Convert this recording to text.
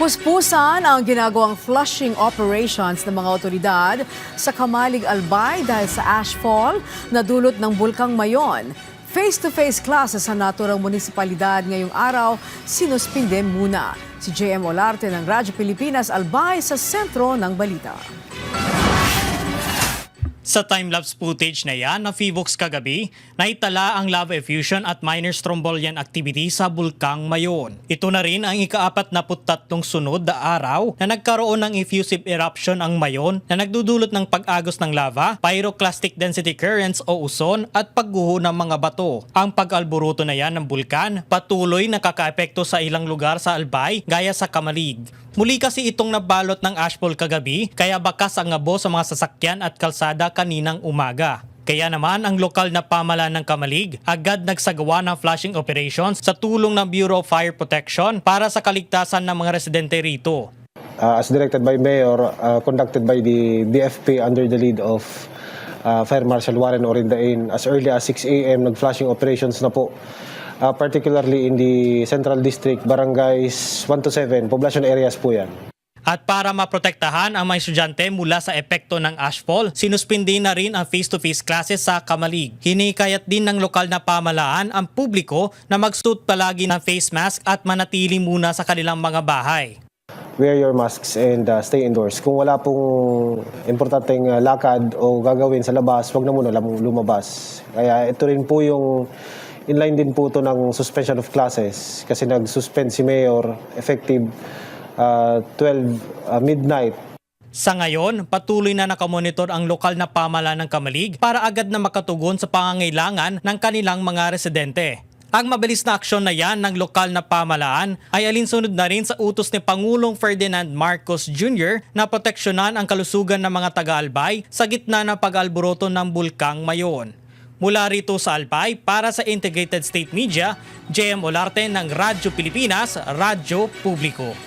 Puspusan ang ginagawang flushing operations ng mga otoridad sa Kamalig Albay dahil sa ashfall na dulot ng Bulkang Mayon. Face-to-face classes sa naturang munisipalidad ngayong araw, sinuspinde muna. Si JM Olarte ng Radyo Pilipinas Albay sa sentro ng balita. Sa time-lapse footage na yan na Fivox kagabi, naitala ang lava effusion at minor strombolian activity sa Bulkang Mayon. Ito na rin ang ika-43 sunod na araw na nagkaroon ng effusive eruption ang Mayon na nagdudulot ng pag-agos ng lava, pyroclastic density currents o uson at pagguho ng mga bato. Ang pag-alburuto na yan ng bulkan patuloy nakakaepekto sa ilang lugar sa Albay gaya sa Kamalig. Muli kasi itong nabalot ng ashfall kagabi kaya bakas ang abo sa mga sasakyan at kalsada kaninang umaga. Kaya naman ang lokal na pamahalaan ng Kamalig agad nagsagawa ng flushing operations sa tulong ng Bureau of Fire Protection para sa kaligtasan ng mga residente rito. As directed by Mayor, conducted by the BFP under the lead of Fire Marshal Warren Orindain, as early as 6 a.m. nag-flushing operations na po. Particularly in the Central District, barangays 1 to 7, population areas po yan. At para maprotektahan ang mga estudyante mula sa epekto ng ashfall, sinuspindi na rin ang face-to-face classes sa Kamalig. Hinikayat din ng lokal na pamahalaan ang publiko na magsuot palagi ng face mask at manatili muna sa kanilang mga bahay. Wear your masks and stay indoors. Kung wala pong importanteng lakad o gagawin sa labas, huwag na muna lumabas. Kaya ito rin po yung inline din po ito ng suspension of classes kasi nag-suspend si Mayor effective 12 midnight. Sa ngayon, patuloy na nakamonitor ang lokal na pamahalaan ng Kamalig para agad na makatugon sa pangangailangan ng kanilang mga residente. Ang mabilis na aksyon na yan ng lokal na pamahalaan ay alinsunod na rin sa utos ni Pangulong Ferdinand Marcos Jr. na proteksyonan ang kalusugan ng mga taga-Albay sa gitna ng pag-alburuto ng Bulkang Mayon. Mula rito sa Albay, para sa Integrated State Media, JM Olarte ng Radyo Pilipinas, Radyo Publiko.